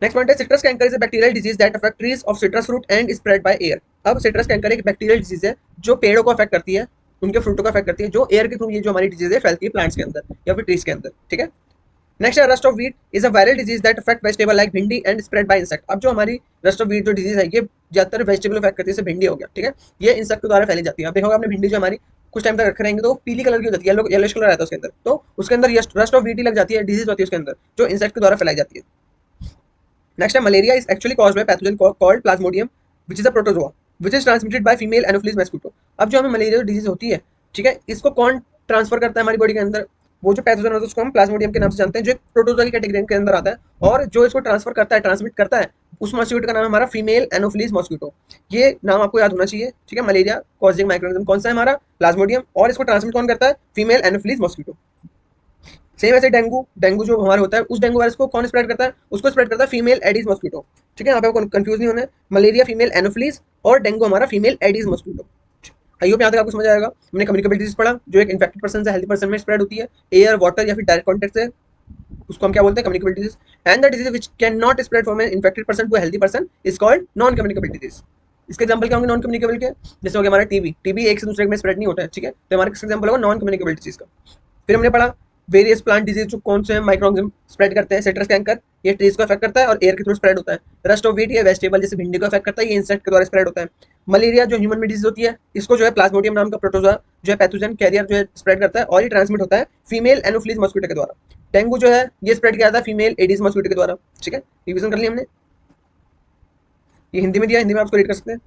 Speaker 1: नेक्स्ट पॉइंट है, citrus canker is a bacterial disease that affect trees of citrus fruit and spread by air. अब सिट्रस कैंकर एक बैक्टीरियल डिजीज है जो पेड़ों को अफेक्ट करती है, उनके फ्रूटों को अफेक्ट करती है, जो एयर के थ्रू ये जो हमारी डिजीज है फैलती है प्लांट्स के अंदर या फिर ट्रीज के अंदर, ठीक है। नेक्स्ट है rust of wheat is a viral disease that affect vegetable like भिंडी एंड स्प्रेड बाय इंसेक्ट। अब जो हमारी रस्ट ऑफ व्हीट जो डिजीज है ये ज्यादातर वेजिटेबल अफेक्ट करती है, जैसे भिंडी हो गया, ठीक है, ये इंसेक्ट के द्वारा फैली जाती है। अब देखोगे आपने भिंडी जो हमारी कुछ टाइम तक रखे रहेंगे तो पीली कलर की हो जाती है, येलोइश कलर आता है उसके अंदर, तो उसके अंदर रस्ट ऑफ व्हीट ही लग जाती है, डिजीज होती है उसके अंदर जो इंसेक्ट के द्वारा फैलाई जाती है। नेक्स्ट है malaria is actually caused by pathogen called Plasmodium which is a protozoa which is transmitted by female anopheles mosquito. अब जो हमें मलेरिया डिजीज होती है, ठीक है, इसको कौन ट्रांसफर करता है हमारी बॉडी के अंदर, वो जो पैथोजन होता है उसको हम प्लाज्मोडियम के नाम से जानते हैं, जो एक प्रोटोजोआ की कैटेगरी के अंदर आता है, और जो इसको ट्रांसफर करता है, ट्रांसमिट करता है, उस मॉस्किटो का नाम है हमारा फीमेल एनोफिलीज मॉस्किटो। ये नाम आपको याद होना चाहिए, ठीक है। मलेरिया कॉजिंग माइक्रोऑर्गेनिज्म कौन सा है हमारा, प्लाज्मोडियम, और इसको ट्रांसमिट कौन करता है, फीमेल एनोफिलीज मॉस्किटो। सेम ऐसे डेंगू, डेंगू जो हमारा होता है उस डेंगू वायरस को कौन स्प्रेड करता है, उसको स्प्रेड करता है फीमेल एडीज मॉस्किटो, ठीक है। यहाँ पे कंफ्यूज नहीं होना है, मलेरिया फीमेल एनोफिलीज और डेंगू हमारा female aedes mosquito. I hope यहाँ तक आपको समझ आएगा। हमने कम्युनिकेबल डिजीज पढ़ा जो एक इन्फेक्टेड पर्सन से हेल्दी पर्सन में स्प्रेड होती है, एयर, वाटर या फिर डायरेक्ट कॉन्टेक्ट से, उसको हम क्या बोलते हैं, communicable disease. And the disease which can not spread from an infected person to a healthy person is called non communicable disease. इसके एग्जांपल क्या होंगे नॉन कम्युनिकेबल के, जैसे हो गया हमारा टीबी, टीबी एक से दूसरे में स्प्रेड नहीं होता है, ठीक है, तो हमारा किसका एग्जांपल होगा, नॉन कम्युनिकेबल डिजीज का। फिर हमने पढ़ा वेरियस प्लांट डिजीज जो कौन से माइक्रोऑर्गेनिज्म स्प्रेड करते हैं, सिट्रस कैंकर ये ट्रीज को अफेक्ट करता है और एयर के थ्रू स्प्रेड होता है। रस्ट ऑफ व्हीट ये वेजिटेबल जैसे भिंडी को अफेक्ट करता है, ये इंसेक्ट के द्वारा स्प्रेड होता है। मलेरिया जो ह्यूमन में डिजीज होती है, इसको जो है प्लाज्मोडियम नाम का प्रोटोजोआ जो है पैथोजन कैरियर जो है स्प्रेड करता है, और ये ट्रांसमिट होता है फीमेल एनोफिलीज मॉस्किटो के द्वारा। डेंगू जो है ये स्प्रेड किया जाता है फीमेल एडीज मॉस्किटो के द्वारा, ठीक है। रिवीजन कर लिया हमने, ये हिंदी में दिया, हिंदी में आपको रीड कर सकते हैं।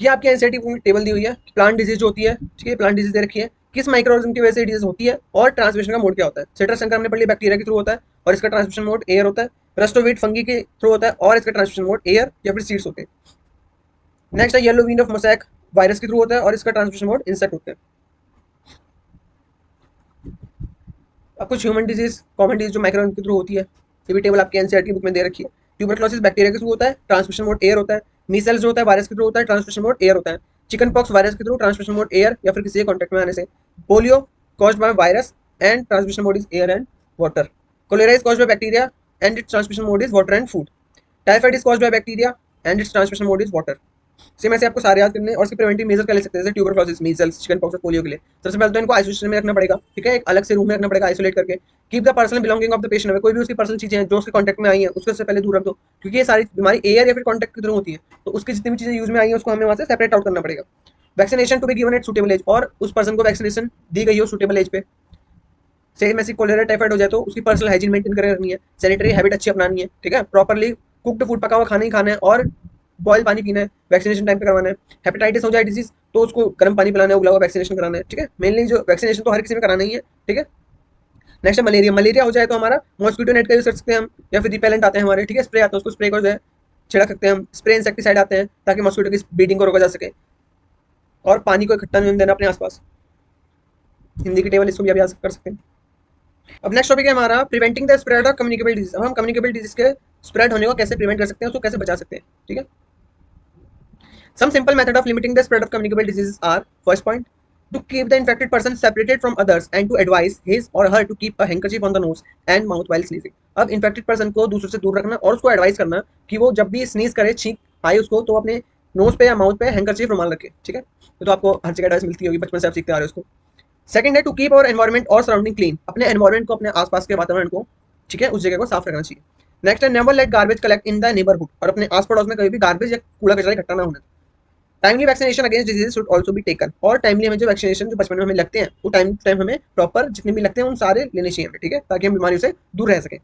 Speaker 1: ये आपकी एनसीईआरटी की टेबल दी हुई है, प्लांट डिजीज जो होती है, ठीक है, प्लांट डिजीज दे रखी है, किस माइक्रोऑर्गेनिज्म की वजह से डिजीज होती है और ट्रांसमिशन का मोड क्या होता है। सिट्रस कैंकर हमने पढ़ लिया बैक्टीरिया के थ्रू होता है और इसका ट्रांसमिशन मोड एयर होता है। रस्ट ऑफ व्हीट फंगी के थ्रू होता है और इसका ट्रांसमिशन मोड एयर या फिर सीड्स होते हैं। नेक्स्ट है yellow vein of mosaic virus के थ्रू होता है और इसका ट्रांसमिशन मोड इंसेक्ट होते हैं। अब कुछ ह्यूमन डिजीज, कॉमन डिजीज जो माइक्रोऑर्गेनिज्म के थ्रू होती है, ये भी टेबल आपकी एनसीईआरटी बुक में दे रखी है। ट्यूबरक्लोसिस बैक्टीरिया के थ्रू होता है, ट्रांसमिशन मोड एयर होता है। मीसल्स जो होता है वायरस के थ्रू होता है, ट्रांसमिशन मोड एयर होता है। चिकन पॉक्स वायरस के थ्रू, ट्रांसमिशन मोड एयर या फिर किसी के कॉन्टेक्ट में आने से। Polio caused by virus and transmission mode is air and water. Cholera is caused by bacteria and its transmission mode is water and food. Typhoid is caused by bacteria and its transmission mode is water. Same ऐसे आपको सारे याद करने और इसके प्रिवेंटिव मेजर कर ले सकते हैं, जैसे ट्यूबरक्लोसिस, मीजल्स, चिकन पॉक्स और पोलियो के लिए सबसे पहले तो इनको आइसोलेशन में रखना पड़ेगा, ठीक है, एक अलग से रूम में रखना पड़ेगा आइसोलेट करके। Keep the personal belonging of the patient, कोई भी उसकी पर्सनल चीजें हैं जो उसके कॉन्टेक्ट में आई हैं उसको से पहले दूर रख दो, क्योंकि ये सारी बीमारी एयर या फिर कॉन्टेक्ट के थ्रू होती है, तो उसकी जितनी भी चीजें यूज में आई हैं उसको हमें वहाँ से सेपरेट आउट करना पड़ेगा। Vaccination to be given at suitable age, और उस पर्सन को वैक्सीनेशन दी गई हो सुटेबल एज पे। सेम ऐसी कोलेरा टाइफाइड हो जाए तो उसकी पर्सनल हाइजीन मेंटेन करके रखनी है, सैनिटरी हैबिट अच्छी अपनानी है, ठीक है, प्रॉपरली कुक्ड फूड पका हुआ खाना ही खाना है और बॉयल पानी पीना है, वैक्सीनेशन टाइम पे करवाना है। हेपेटाइटिस हो जाए डिजीज तो उसको गर्म पानी पिलाना है, उबला हुआ वैक्सीनेशन कराना है, ठीक है, मेनली जो वैक्सीनेशन तो हर किसी में कराना ही है, ठीक है। नेक्स्ट है मलेरिया, मलेरिया हो जाए तो हमारा मॉस्किटो नेट का यूज कर सकते हैं हम, या फिर रिपेलेंट आते हैं हमारे, ठीक है, स्प्रे आता है उसको स्प्रे को जो है छिड़क सकते हैं हम, स्प्रे इंसेक्टिसाइड आते हैं ताकि मॉस्किटो की ब्रीडिंग को रोका जा सके, और पानी को इकट्ठा नहीं देना अपने आसपास। हिंदी की टेबल इसको भी आप याद कर सकते हैं। अब नेक्स्ट टॉपिक है हमारा preventing the spread of communicable disease. अब हम कम्युनिकेबल डिजीज के स्प्रेड होने को कैसे प्रिवेंट कर सकते हैं, उसको कैसे बचा सकते हैं, ठीक है। Some simple method of limiting the spread of communicable diseases are: first point, to keep the infected person separated from others and to advise his or her to keep a handkerchief on the nose and mouth while sneezing। अब infected person को दूसरों से दूर रखना और उसको एडवाइस करना कि वो जब भी स्नीज करे, छींक आए उसको, तो अपने नोज पे या माउथ पे हैंकरचीफ रुमाल रखें, ठीक है। तो आपको हर जगह एडवाइस मिलती होगी, बचपन से आप सीखते आ रहे हो उसको। सेकंड है टू कीप और एनवायरमेंट और सराउंडिंग क्लीन, अपने एनवायरमेंट को, अपने आसपास के वातावरण को, ठीक है, उस जगह को साफ रखना चाहिए। नेक्स्ट है never let garbage collect in the neighbourhood, और अपने आस पड़ोस में कभी भी गार्बेज या कूड़ा कचरा इकट्ठा ना होने। Timely vaccination against disease should also be taken, और टाइमली हमें जो वैक्सीनेशन जो बचपन में हमें लगते हैं वो टाइम टाइम हमें प्रॉपर जितने भी लगते हैं उन सारे लेने चाहिए हमें, ठीक है, ताकि हम बीमारियों से दूर रह सकें।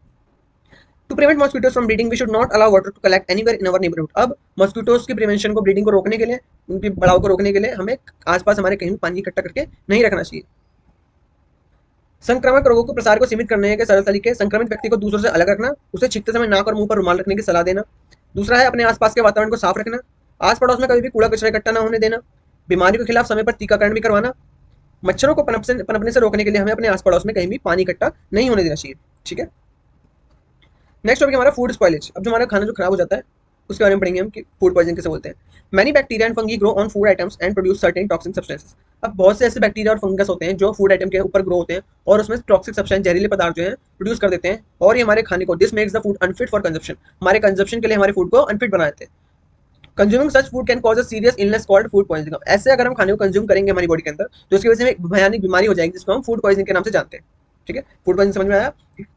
Speaker 1: To prevent mosquitoes from breeding we should not allow water to collect anywhere in our neighbourhood, अब मॉस्किटोज की प्रिवेंशन को, ब्रीडिंग को रोकने के लिए, उनकी बढ़ाव को रोकने के लिए हमें आसपास हमारे कहीं भी पानी इकट्ठा करके नहीं रखना चाहिए। संक्रामक रोगों को प्रसार को सीमित करने के सरल तरीके, संक्रमित व्यक्ति को दूसरों से अलग रखना, उसे छींकते समय नाक और मुंह पर रुमाल रखने की सलाह देना। दूसरा है अपने आसपास के वातावरण को साफ रखना, आस पड़ोस में कभी भी कूड़ा कचरा इकट्ठा ना होने देना, बीमारी के खिलाफ समय पर टीकाकरण भी करवाना, मच्छरों को पनपने से रोकने के लिए हमें अपने आस पड़ोस में कहीं भी पानी इकट्ठा नहीं होने देना चाहिए, ठीक है। नेक्स्ट टॉपिक हमारा फूड स्पॉइलेज, अब जो हमारा खाना जो खराब हो जाता है उसके बारे में पढ़ेंगे हम कि फूड पॉइजनिंग किसे बोलते हैं। Many bacteria and fungi grow on food items and produce certain toxic substances, अब बहुत से ऐसे बैक्टीरिया और फंगस होते हैं जो फूड आइटम के ऊपर ग्रो होते हैं और उसमें टॉक्सिक सब्सटेंस, जहरीले पदार्थ जो है प्रोड्यूस कर देते हैं, और ये हमारे खाने को, this makes the food unfit for consumption, हमारे कंजप्शन के लिए हमारे फूड को अनफिट बना देते हैं। Consuming such food can cause a serious illness called food poisoning, ऐसे अगर हम खाने को कंज्यूम करेंगे हमारी बॉडी के अंदर तो इसकी वजह से एक भयानक बीमारी हो जाएगी जिसको हम फूड पॉइजनिंग के नाम से जानते हैं, ठीक है। फूड पॉइजनिंग समझ में आया?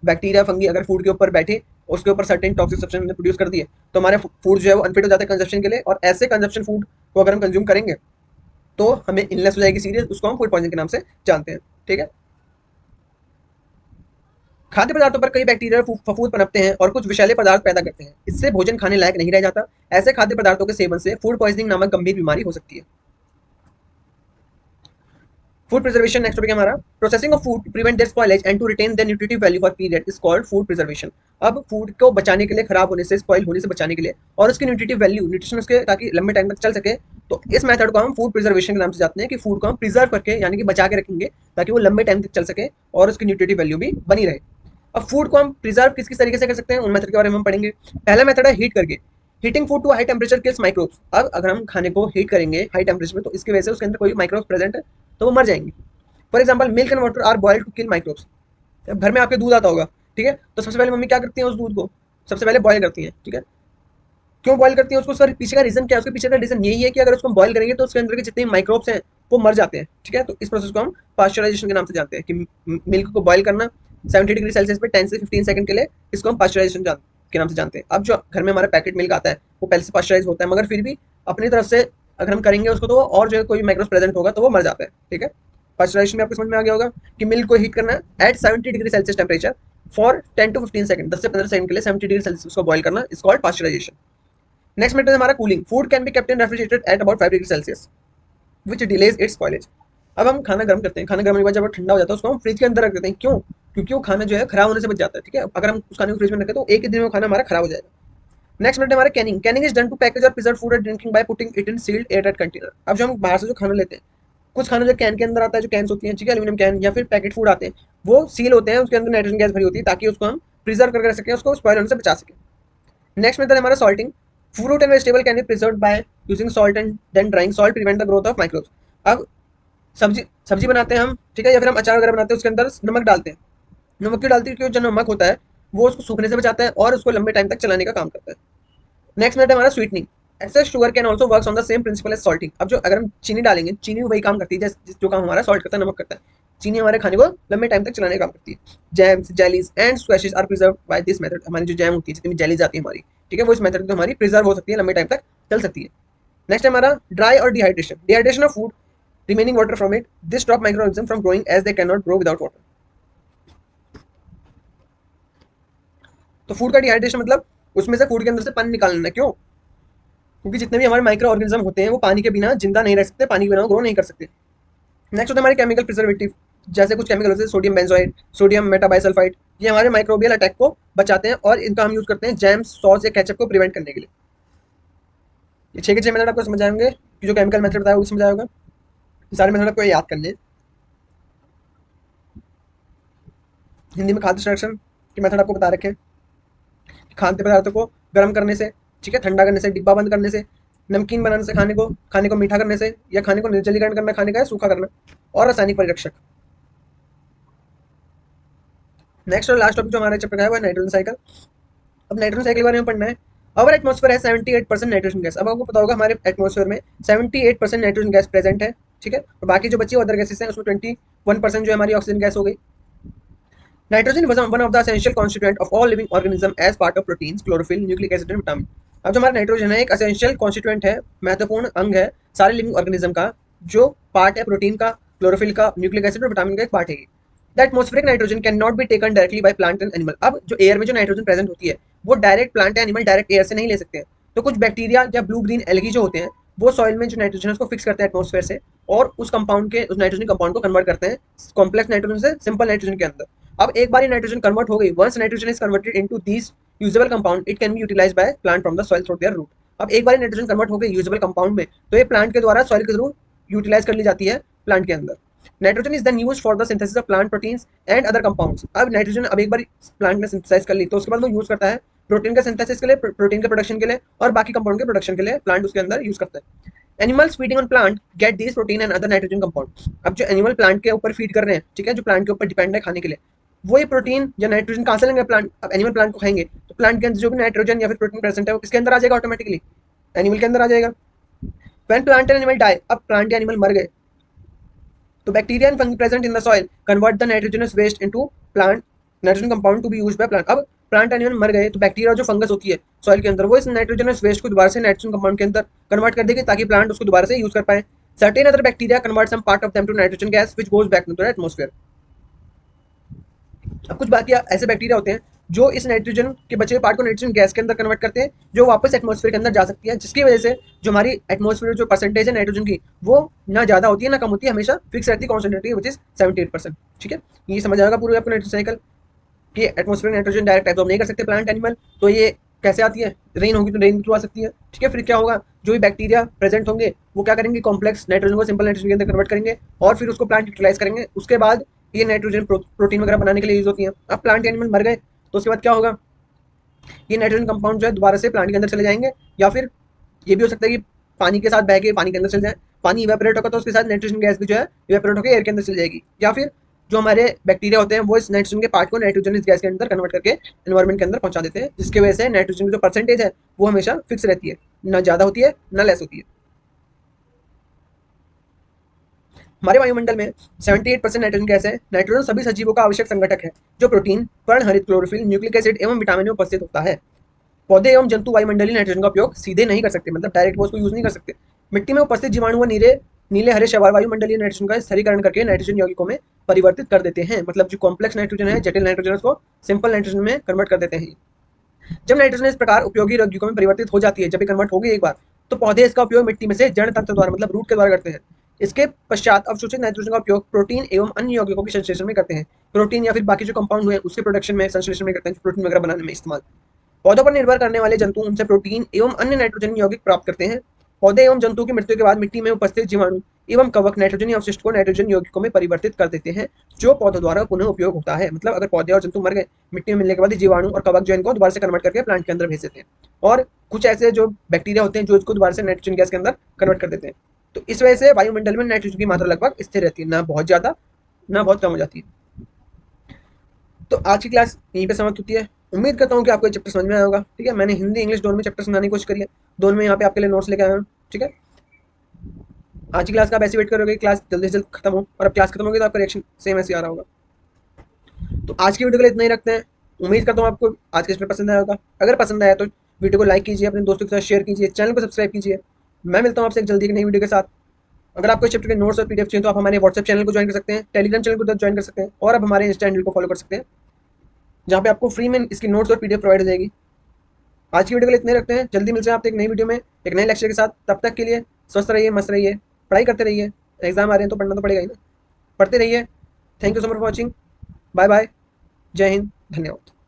Speaker 1: बैक्टीरिया फंगी अगर फूड के ऊपर बैठे, उसके ऊपर सर्टेन टॉक्सिक सब्सटेंस प्रोड्यूस कर दिए तो हमारे फूड जो है वो अनफिट हो जाता है कंजप्शन के लिए, और ऐसे कंजप्शन फूड को अगर हम कंज्यूम करेंगे तो हमें इलनेस हो जाएगी सीरियस, उसको हम फूड पॉइजनिंग के नाम से जानते हैं, ठीक है। खाद्य पदार्थों पर कई बैक्टीरिया फफूंद पनपते हैं और कुछ विषैले पदार्थ पैदा करते हैं, इससे भोजन खाने लायक नहीं रह जाता। ऐसे खाद्य पदार्थों के सेवन से फूड पॉइजनिंग नामक गंभीर बीमारी हो सकती है। फूड प्रिजर्वेशन नेक्स्ट टॉपिक है हमारा। Processing of food to prevent their spoilage and to retain their nutritive value for period is called food preservation, अब फूड को बचाने के लिए, खराब होने से, स्पॉइल होने से बचाने के लिए, और उसकी न्यूट्रिटिव वैल्यू, न्यूट्रिशन उसके, ताकि लंबे टाइम तक चल सके, तो इस मेथड को हम फूड प्रिजर्वेशन के नाम से जानते हैं कि फूड को हम प्रिजर्व करके यानी कि बचा के रखेंगे ताकि वो लंबे टाइम तक चल सके और उसकी न्यूट्रिटिव वैल्यू भी बनी रहे। अब फूड को हम प्रिजर्व किस किस तरीके से कर सकते हैं उन मेथड के बारे में हम पढ़ेंगे। पहला मेथड है हीट करके, heating food to high temperature kills microbes, अब अगर हम खाने को हीट करेंगे हाई टेम्परेचर में तो इसकी वजह से उसके अंदर कोई माइक्रोब्स प्रेजेंट है तो वो मर जाएंगे। For example milk and water are boiled to kill microbes, अब घर में आपके दूध आता होगा, ठीक है, तो सबसे पहले मम्मी क्या करती है, उस दूध को सबसे पहले बॉयल करती है, ठीक है। क्यों बॉयल करती है उसको, उसका पीछे का रीजन क्या है, उसके पीछे का रीजन यही है कि अगर उसको हम बॉयल करेंगे तो उसके अंदर के जितने माइक्रोब्स हैं वो मर जाते हैं, ठीक है। तो इस प्रोसेस को हम पास्चराइजेशन के नाम से जानते हैं कि मिल्क को बॉयल करना 70 डिग्री सेल्सियस पे 10 से 15 सेकंड के लिए, इसको हम पास्चराइजेशन के नाम से जानते हैं। अब जो घर में हमारा पैकेट मिल्क आता है वो पहले से पास्चराइज होता है, मगर फिर भी अपनी तरफ से अगर हम करेंगे उसको तो और जो है कोई माइक्रोब्स प्रेजेंट होगा तो वो मर जाता है, ठीक है। पास्चराइजेशन में आपको समझ में आ गया होगा कि मिल्क को हीट करना है at 70 degree Celsius temperature for 10 to 15 second, 10 से 15 सेकंड के लिए 70 डिग्री सेल्सियस को बॉयल करना is called pasteurization. Next method है हमारा cooling, food can be kept in refrigerated at about 5 degree Celsius which delays its spoilage, अब हम खाना गर्म करते हैं, खाना गर्म होने के बाद जब वो ठंडा हो जाता है उसको हम फ्रिज के अंदर रख देते हैं, क्यों? क्योंकि वो खाना जो है खराब होने से बच जाता है, ठीक है। अगर हम उस खाने को फ्रिज में रखें तो एक ही दिन में वो खाना हमारा खराब हो जाएगा। नेक्स्ट मिनट है हमारा canning, canning is done to package और preserve food and drinking by putting it in sealed airtight container, अब जो हम बाहर से जो खाना लेते हैं, कुछ खाना जो कैन के अंदर आता है, जो कैंस होती हैं, ठीक है, एल्यूमिनियम कैन या फिर पैकेट फूड आते हैं, वो सील होते हैं, उसके अंदर नाइट्रोजन गैस भरी होती है ताकि उसको हम प्रिजर्व करके रख सकें, उसको स्पॉइल होने से बचा सकें। नेक्स्ट मेथड है हमारा salting, fruit and vegetable can be preserved by using salt and then drying, salt prevent the growth of microbes, अब सब्जी सब्जी बनाते हैं हम, ठीक है, या फिर हम अचार वगैरह बनाते हैं उसके अंदर नमक डालते हैं, नमक क्यों डालते हैं, क्योंकि जो नमक होता है वो उसको सूखने से बचाता है और उसको लंबे टाइम तक चलाने का काम करता है। नेक्स्ट मेथड है हमारा sweetening, excess sugar can also work on the same principle as salting, अब जो अगर हम चीनी डालेंगे, चीनी वही काम करती है जो काम हमारा सॉल्ट करता है, नमक करता है, चीनी हमारे खाने को लंबे टाइम तक चलाने का काम करती है। Jams, jellies and squashes are preserve by this method, हमारी जो जैम होती है, जितनी भी जेलीज आती है हमारी, ठीक है, वो इस मेथड में हमारी प्रिजर्व हो सकती है, लंबे टाइम तक चल सकती है। नेक्स्ट है हमारा ड्राई और dehydration, dehydration of food remaining water from it, this stop microorganisms from growing as they cannot grow without water, तो फूड का डिहाइड्रेशन मतलब उसमें से फूड के अंदर से पानी निकालना, क्यों? क्योंकि जितने भी हमारे माइक्रो ऑर्गेनिज्म होते हैं वो पानी के बिना जिंदा नहीं रह सकते, पानी के बिना ग्रो नहीं कर सकते। नेक्स्ट होता है हमारे केमिकल प्रिजर्वेटिव, जैसे कुछ केमिकल होते हैं सोडियम बेंजोएट, सोडियम मेटाबाइसल्फाइड, ये हमारे माइक्रोबियल अटैक को बचाते हैं और इनका हम यूज करते हैं जैम, सॉस या केचप को प्रिवेंट करने के लिए। ये 6 के 6 मेथड आपको समझ आएंगे, जो केमिकल मेथड बताया वो समझ आएगा, सारे मेथड आपको याद करने। हिंदी में खाद्य संरक्षण के मेथड आपको बता रखे हैं, खाद्य पदार्थों को गर्म करने से, ठीक है, ठंडा करने से, डिब्बा बंद करने से, नमकीन बनाने से, खाने को मीठा करने से, या खाने को निर्जलीकरण करना, खाने का है सूखा करना, और रासायनिक परिरक्षक। नेक्स्ट और लास्ट टॉपिक जो हमारे चैप्टर का है वो है नाइट्रोजन साइकिल। अब नाइट्रोजन साइकिल के बारे में पढ़ना है। अवर एटमॉस्फेयर है 78% नाइट्रोजन गैस। अब आपको पता होगा हमारे एटमॉस्फेयर में 78% नाइट्रोजन गैस प्रेजेंट है, ठीक है, और बाकी जो बची अदर गैसेस हैं उसमें 21% जो हमारी ऑक्सीजन गैस हो गई। Nitrogen was one of the essential constituent of all living organism as part of proteins, chlorophyll, nucleic acid and vitamin. अब जो हमारा नाइट्रोजन है एक एसेंशियल कॉन्स्टिट्यूएंट है, महत्वपूर्ण अंग है सारे लिविंग ऑर्गेनिज्म का, जो पार्ट है प्रोटीन का, क्लोरोफिल का, न्यूक्लिक एसिड और विटामिन का एक पार्ट है। The atmospheric nitrogen can not be taken directly by plant and animal. अब जो एयर में जो नाइट्रोजन प्रेजेंट होती है वो डायरेक्ट प्लांट या एनिमल डायरेक्ट एयर से नहीं ले सकते हैं। तो कुछ बैक्टीरिया या ब्लू ग्रीन एल्गी जो होते हैं वो सॉइल में जो नाइट्रोजन है उसको फिक्स करते हैं एटमॉस्फेयर से, और उस कंपाउंड के उस नाइट्रोजन कंपाउंड को कन्वर्ट करते हैं कॉम्प्लेक्स नाइट्रोजन से सिंपल नाइट्रोजन के अंदर। अब एक बार नाइट्रोजन कन्वर्ट हो गई, once nitrogen is converted into this usable compound, it can be utilized by plant from the soil through their root. अब एक बार नाइट्रोजन कन्वर्ट हो गई यूजेबल कंपाउंड में, तो ये प्लांट के द्वारा सॉइल के थ्रू यूटिलाइज कर ली जाती है प्लांट के अंदर। Nitrogen is then used for the synthesis of plant proteins and other compounds. अब नाइट्रोजन अब एक बार प्लांट ने सिंथेसाइज कर ली तो उसके बाद वो यूज करता है प्रोटीन के सिंथेसिस के लिए, प्रोटीन के प्रोडक्शन के लिए, और बाकी कंपाउंड के प्रोडक्शन के लिए प्लांट उसके अंदर यूज करता है। Animals feeding on plant get this protein and other nitrogen compound. अब जो एनिमल प्लांट के ऊपर फीड कर रहे हैं, ठीक है, जो प्लांट के ऊपर डिपेंड है खाने के लिए, वो ये प्रोटीन या नाइट्रोजन कहाँ से लेंगे प्लांट। अब एनिमल प्लांट को खाएंगे तो प्लांट के अंदर जो भी नाइट्रोजन या फिर प्रोटीन प्रेजेंट है वो किसके अंदर आ जाएगा, ऑटोमेटिकली एनिमल के अंदर आ जाएगा। When plant and animal die, अब प्लांट या एनिमल मर गए तो bacteria and fungi present in the soil convert the nitrogenous waste into plant nitrogen compound to be used by plant. अब प्लांट एनिमल मर गए तो बैक्टीरिया जो फंगस होती है सॉइल के अंदर वो इस नाइट्रोजनस वेस्ट को दोबारा से नाइट्रोजन कंपाउंड के अंदर कन्वर्ट कर देगी ताकि प्लांट उसको दोबारा से यूज कर पाए। Certain other bacteria convert some part of them to nitrogen gas which goes back into the atmosphere. अब कुछ बाकी ऐसे बैक्टीरिया होते हैं जो इस नाइट्रोजन के बचे हुए पार्ट को नाइट्रोजन गैस के अंदर कन्वर्ट करते हैं, जो वापस एटमॉस्फेयर के अंदर जा सकती है, जिसकी वजह से जो हमारी एटमॉस्फेयर जो परसेंटेज है नाइट्रोजन की वो ना ज़्यादा होती है ना कम होती है, हमेशा फिक्स रहती है, कॉन्स्टेंट रहती है, विच इज 78%। ठीक है, ये समझ आएगा पूरा आपको नाइट्रोजन साइकिल कि एटमॉस्फेयर नाइट्रोजन डायरेक्ट एब्जॉर्ब नहीं कर सकते प्लांट एनिमल, तो ये कैसे आती है, रेन होगी तो रेन के थ्रू आ सकती है। ठीक है, फिर क्या होगा, जो भी बैक्टीरिया प्रेजेंट होंगे वो क्या करेंगे, कॉम्प्लेक्स नाइट्रोजन को सिंपल नाइट्रोजन के अंदर कन्वर्ट करेंगे और फिर उसको प्लांट यूटिलाइज करेंगे। उसके बाद ये नाइट्रोजन प्रोटीन वगैरह बनाने के लिए यूज होती है। अब प्लांट एनिमल मर गए तो उसके बाद क्या होगा, ये नाइट्रोजन कंपाउंड जो है दोबारा से प्लांट के अंदर चले जाएंगे, या फिर ये भी हो सकता है कि पानी के साथ बह के पानी के अंदर चले जाए, पानी इवेपोरेट होगा तो उसके साथ नाइट्रोजन गैस भी जो है इवेपोरेट होकर एयर के अंदर चली जाएगी, या फिर जो हमारे बैक्टीरिया होते हैं वो इस नाइट्रोजन के पार्ट को नाइट्रोजन इस गैस के अंदर कन्वर्ट करके एनवायरमेंट के अंदर पहुंचा देते हैं, जिसकी वजह से नाइट्रोजन की जो परसेंटेज है वो हमेशा फिक्स रहती है, ना ज़्यादा होती है ना लेस होती है। हमारे वायुमंडल में 78% नाइट्रोजन गैस है। नाइट्रोजन सभी सजीवों का आवश्यक संगठक है जो प्रोटीन, पर्णहरित, क्लोरोफिल, न्यूक्लिक एसिड एवं विटामिन में उपस्थित होता है। पौधे एवं जंतु वायुमंडलीय नाइट्रोजन का उपयोग सीधे नहीं कर सकते, मतलब डायरेक्ट वो उसको यूज नहीं कर सकते। मिट्टी में उपस्थित जीवाणु व नीले हरे शैवाल वायुमंडलीय नाइट्रोजन का स्थिरीकरण करके नाइट्रोजन यौगिकों में परिवर्तित कर देते हैं, मतलब जो कॉम्प्लेक्स नाइट्रोजन है, जटिल नाइट्रोजन, उसको सिंपल नाइट्रोजन में कन्वर्ट कर देते हैं। जब नाइट्रोजन इस प्रकार उपयोगी यौगिकों में परिवर्तित हो जाती है, जब ये कन्वर्ट होगी एक बार, तो पौधे इसका उपयोग मिट्टी में से जड़ तंत्र द्वारा, मतलब रूट के द्वारा करते हैं। इसके पश्चात अवशोषित नाइट्रोजन का उपयोग प्रोटीन एवं अन्य यौगिकों के संश्लेषण में करते हैं। प्रोटीन या फिर बाकी जो कंपाउंड हुए उसके प्रोडक्शन में, संश्लेषण में करते हैं, प्रोटीन वगैरह बनाने में इस्तेमाल। पौधों पर निर्भर करने वाले जंतु उनसे प्रोटीन एवं अन्य नाइट्रोजन यौगिक प्राप्त करते हैं। पौधे एवं जंतु की मृत्यु के बाद मिट्टी में उपस्थित जीवाणु एवं कवक नाइट्रोजन अवशिष्ट को नाइट्रोजन यौगिकों में परिवर्तित कर देते हैं, जो पौधों द्वारा पुनः उपयोग होता है। मतलब अगर पौधे और जंतु मर गए, मिट्टी में मिलने के बाद जीवाणु और कवक जो इनको दोबारा से कन्वर्ट करके प्लांट के अंदर भेज देते हैं, और कुछ ऐसे जो बैक्टीरिया होते हैं जो इसको दोबारा से नाइट्रोजन गैस के अंदर कन्वर्ट कर देते हैं। तो इस वजह से वायुमंडल में नाइट्रोजन की मात्रा लगभग स्थिर रहती है, ना बहुत ज्यादा ना बहुत कम हो जाती है। तो आज की क्लास यहीं पे समाप्त होती है। उम्मीद करता हूँ कि आपको ये चैप्टर समझ में आया होगा। ठीक है, मैंने हिंदी इंग्लिश दोनों में चैप्टर समझाने की कोशिश करी है, दोनों में यहाँ पे आपके लिए नोट्स लेके आया हूँ। ठीक है, आज की क्लास का आप ऐसे वेट करोगे क्लास जल्दी से जल्द खत्म हो, और अब क्लास खत्म होगी तो आपका रिएक्शन सेम ऐसे आ रहा होगा। तो आज की वीडियो के लिए इतना ही रखते हैं। उम्मीद करता हूँ आपको आज का चैप्टर पसंद आया होगा। अगर पसंद आया तो वीडियो को लाइक कीजिए, अपने दोस्तों के साथ शेयर कीजिए, चैनल को सब्सक्राइब कीजिए। मैं मिलता हूँ आपसे एक जल्दी एक नई वीडियो के साथ। अगर आपको इस चैप्टर के नोट्स और पीडीएफ चाहिए तो आप हमारे व्हाट्सएप चैनल को ज्वाइन कर सकते हैं, टेलीग्राम चैनल को ज्वाइन कर सकते हैं, और आप हमारे इंस्टा हैंडल को फॉलो कर सकते हैं, जहाँ पे आपको फ्री में इसकी नोट्स और पीडीएफ प्रोवाइड हो जाएगी। आज की वीडियो के लिए इतने रखते हैं, जल्दी मिलते हैं आपसे एक नई वीडियो में एक नए लेक्चर के साथ। तब तक के लिए स्वस्थ रहिए, मस्त रहिए, पढ़ाई करते रहिए। एग्जाम आ रहे हैं तो पढ़ना तो पड़ेगा ही ना, पढ़ते रहिए। Thank you so much for watching. Bye bye, जय हिंद, धन्यवाद।